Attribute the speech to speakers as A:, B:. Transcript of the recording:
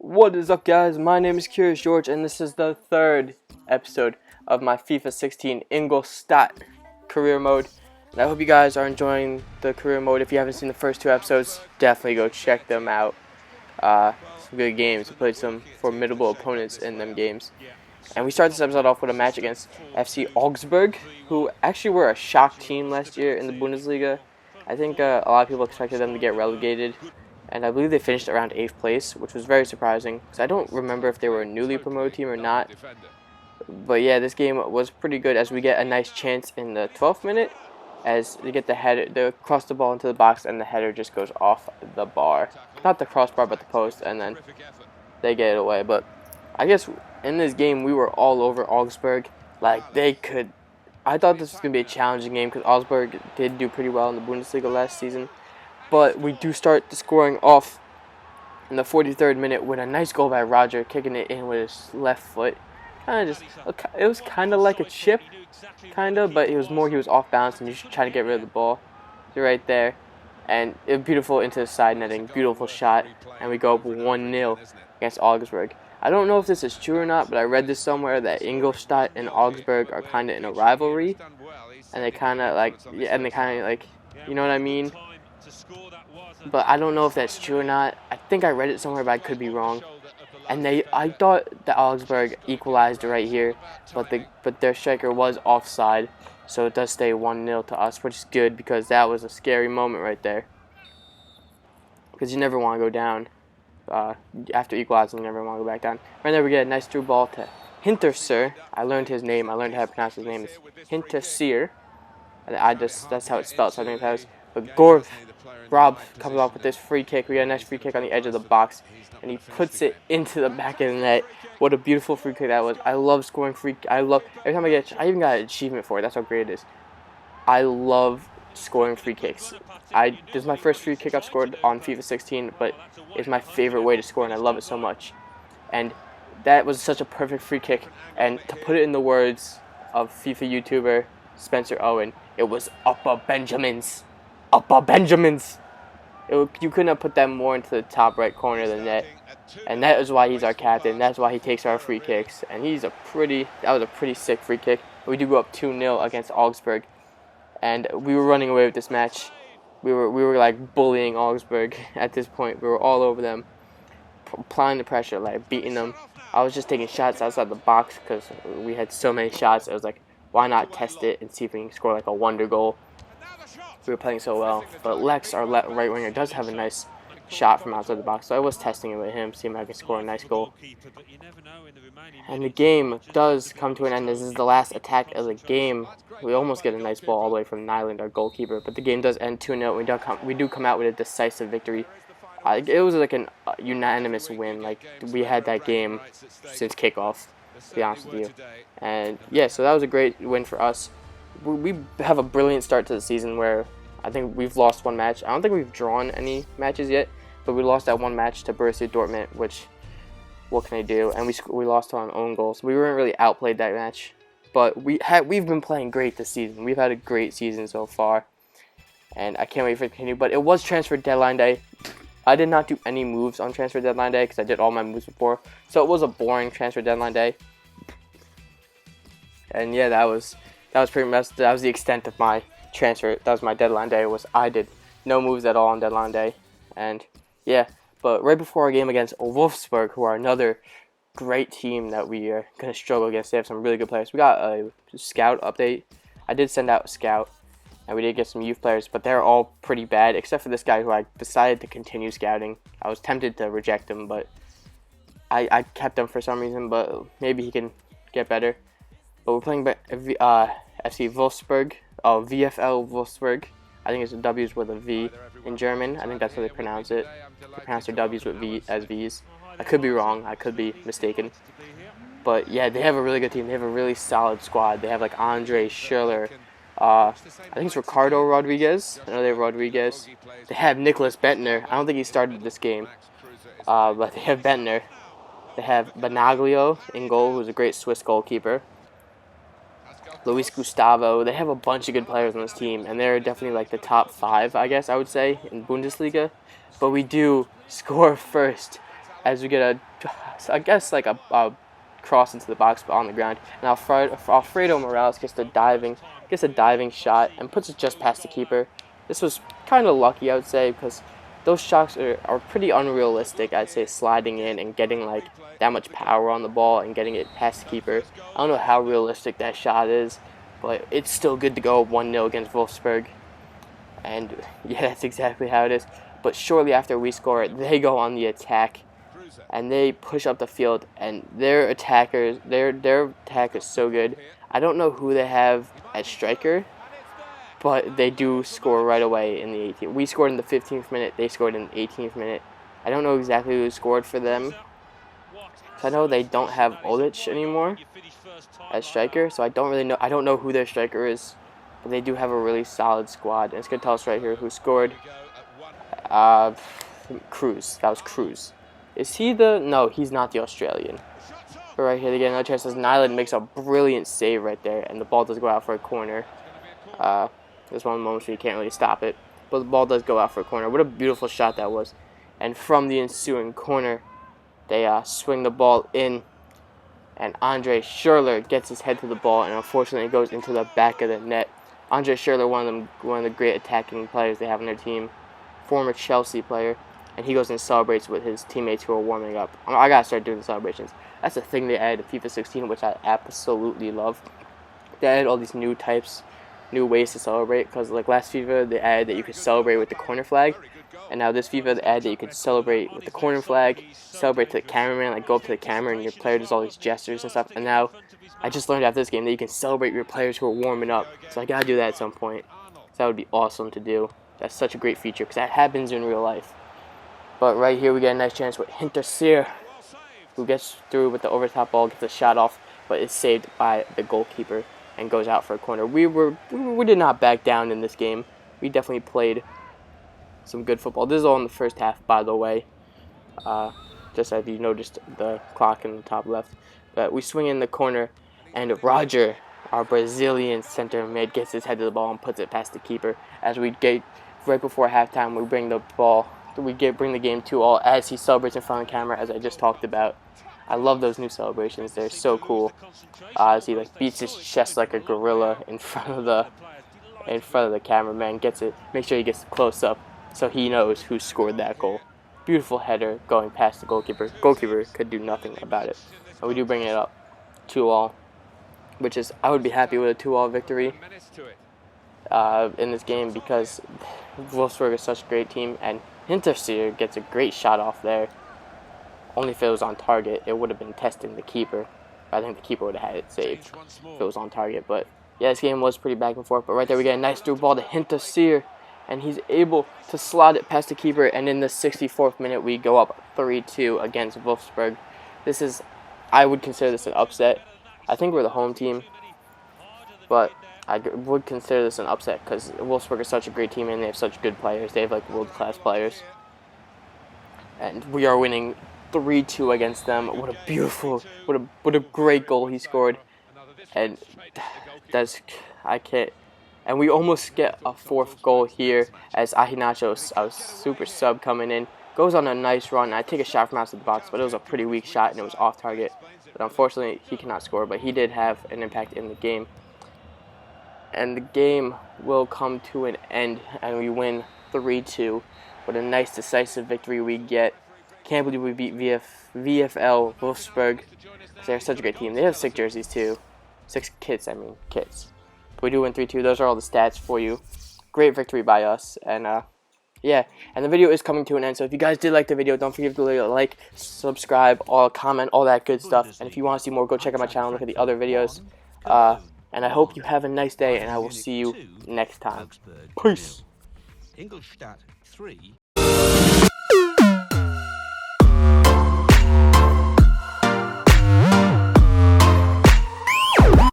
A: What is up, guys? My name is Curious George, and this is the third episode of my FIFA 16 Ingolstadt career mode. And I hope you guys are enjoying the career mode. If you haven't seen the first two episodes, definitely go check them out. Some good games. We played some formidable opponents in them games. And we start this episode off with a match against FC Augsburg, who actually were a shock team last year in the Bundesliga. I think a lot of people expected them to get relegated. And I believe they finished around 8th place, which was very surprising, because I don't remember if they were a newly promoted team or not. But yeah, this game was pretty good, as we get a nice chance in the 12th minute, as they get the header, they cross the ball into the box, and the header just goes off the bar. Not the crossbar, but the post, and then they get it away. But I guess in this game, we were all over Augsburg. Like, they could... I thought this was going to be a challenging game, because Augsburg did do pretty well in the Bundesliga last season. But we do start the scoring off in the 43rd minute with a nice goal by Roger, kicking it in with his left foot. It was kind of like a chip, but it was more he was off balance and you should try to get rid of the ball. So right there. And it was beautiful into the side netting, beautiful shot. And we go up 1-0 against Augsburg. I don't know if this is true or not, but I read this somewhere that Ingolstadt and Augsburg are kind of in a rivalry. And they kind of like, you know what I mean? But I don't know if that's true or not. I think I read it somewhere, but I could be wrong. And I thought that Augsburg equalized right here, but their striker was offside, so it does stay 1-0 to us, which is good because that was a scary moment right there. Because you never want to go down. After equalizing, you never want to go back down. Right there we get a nice through ball to Hinterseer. I learned his name. I learned how to pronounce his name. It's Hinterseer. That's how it's spelled. So I think that was. But Rob comes off with this free kick. We got a nice free kick on the edge of the box, and he puts it into the back of the net. What a beautiful free kick that was. I love scoring every time I even got an achievement for it. That's how great it is. I love scoring free kicks. This is my first free kick I've scored on FIFA 16, but it's my favorite way to score, and I love it so much. And that was such a perfect free kick. And to put it in the words of FIFA YouTuber Spencer Owen, it was Upper Benjamins. Upper Benjamins. You couldn't have put that more into the top right corner of the net, and that is why he's our captain. That's why he takes our free kicks, and that was a pretty sick free kick. We do go up 2-0 against Augsburg, and we were running away with this match. We were like bullying Augsburg at this point. We were all over them, applying the pressure, like beating them. I was just taking shots outside the box because we had so many shots. I was like, why not test it and see if we can score like a wonder goal? We were playing so well, but Lex, our right winger, does have a nice shot from outside the box, so I was testing it with him, seeing if I can score a nice goal. And the game does come to an end. This is the last attack of the game. We almost get a nice ball all the way from Nyland, our goalkeeper, but the game does end 2-0. We do come out with a decisive victory. It was like a unanimous win. Like, we had that game since kickoff, to be honest with you. And yeah, so that was a great win for us. We have a brilliant start to the season where I think we've lost one match. I don't think we've drawn any matches yet, but we lost that one match to Borussia Dortmund, which, what can I do? And we lost on own goals. We weren't really outplayed that match, but we've been playing great this season. We've had a great season so far, and I can't wait for it to continue. But it was transfer deadline day. I did not do any moves on transfer deadline day because I did all my moves before, so it was a boring transfer deadline day. And yeah, that was pretty much, that was the extent of my transfer. That was my deadline day. I did no moves at all on deadline day. And yeah, but right before our game against Wolfsburg, who are another great team that we are going to struggle against, they have some really good players. We got a scout update. I did send out a scout, and we did get some youth players, but they're all pretty bad, except for this guy who I decided to continue scouting. I was tempted to reject him, but I kept him for some reason, but maybe he can get better. But we're playing FC Wolfsburg, VfL Wolfsburg. I think it's the W's with a V in German. I think that's how they pronounce it. They pronounce their W's with V as V's. I could be wrong. I could be mistaken. But yeah, they have a really good team. They have a really solid squad. They have like Andre Schürrle. I think it's Ricardo Rodriguez. I know they have Rodriguez. They have Nicholas Bentner. I don't think he started this game. But they have Bentner. They have Benaglio in goal, who's a great Swiss goalkeeper. Luis Gustavo. They have a bunch of good players on this team, and they're definitely like the top 5, I guess I would say, in Bundesliga. But we do score first as we get I guess like a cross into the box on the ground, and Alfredo Morales gets a diving shot and puts it just past the keeper. This was kind of lucky, I would say, because those shots are pretty unrealistic, I'd say, sliding in and getting like that much power on the ball and getting it past the keeper. I don't know how realistic that shot is, but it's still good to go 1-0 against Wolfsburg. And yeah, that's exactly how it is. But shortly after we score, they go on the attack and they push up the field, and their attack is so good. I don't know who they have at striker, but they do score right away in the 18th. We scored in the 15th minute. They scored in the 18th minute. I don't know exactly who scored for them. I know they don't have Olic anymore as striker, so I don't really know. I don't know who their striker is, but they do have a really solid squad. And it's going to tell us right here who scored. Cruz. That was Cruz. Is he the... No, he's not the Australian. But right here, they get another chance as Nyland makes a brilliant save right there, and the ball does go out for a corner. There's one moment where you can't really stop it, but the ball does go out for a corner. What a beautiful shot that was. And from the ensuing corner, they swing the ball in, and Andre Schürrle gets his head to the ball, and unfortunately it goes into the back of the net. Andre Schürrle, one of the great attacking players they have on their team, former Chelsea player, and he goes and celebrates with his teammates who are warming up. I gotta start doing the celebrations. That's the thing they added to FIFA 16, which I absolutely love. They added all these new ways to celebrate, because like last FIFA they added that you could celebrate with the corner flag, and now this FIFA they added that you could celebrate with the corner flag, celebrate to the cameraman, like go up to the camera and your player does all these gestures and stuff. And now I just learned after this game that you can celebrate your players who are warming up, so I gotta do that at some point. So that would be awesome to do. That's such a great feature because that happens in real life. But right here we get a nice chance with Hinterseer, who gets through with the overtop ball, gets a shot off, but is saved by the goalkeeper and goes out for a corner. We did not back down in this game. We definitely played some good football. This is all in the first half, by the way. Just as you noticed the clock in the top left. But we swing in the corner, and Roger, our Brazilian center mid, gets his head to the ball and puts it past the keeper. As we get right before halftime, we bring the ball. Bring the game 2-2 as he celebrates in front of the camera, as I just talked about. I love those new celebrations. They're so cool. As he like beats his chest like a gorilla in front of the cameraman, gets it. Make sure he gets close up so he knows who scored that goal. Beautiful header going past the goalkeeper. Goalkeeper could do nothing about it. And we do bring it up 2-2, which is, I would be happy with a 2-2 victory in this game, because Wolfsburg is such a great team, and Hinterseer gets a great shot off there. Only if it was on target, it would have been testing the keeper. I think the keeper would have had it saved if it was on target. But yeah, this game was pretty back and forth. But right there we get a nice through ball to Hinterseer, and he's able to slot it past the keeper. And in the 64th minute, we go up 3-2 against Wolfsburg. I would consider this an upset. I think we're the home team, but I would consider this an upset because Wolfsburg is such a great team and they have such good players. They have like world-class players. And we are winning 3-2 against them. What a beautiful, what a great goal he scored. And I can't. And we almost get a fourth goal here as Ahinacho, a super sub coming in, goes on a nice run. I take a shot from outside the box, but it was a pretty weak shot and it was off target. But unfortunately, he cannot score, but he did have an impact in the game. And the game will come to an end, and we win 3-2. What a nice, decisive victory we get. Can't believe we beat VfL Wolfsburg. They're such a great team. They have 6 jerseys, too. 6 kits. But we do win 3-2. Those are all the stats for you. Great victory by us. And, yeah. And the video is coming to an end. So if you guys did like the video, don't forget to leave a like, subscribe, comment, all that good stuff. And if you want to see more, go check out my channel, look at the other videos. And I hope you have a nice day, and I will see you next time. Peace. Ingolstadt 3.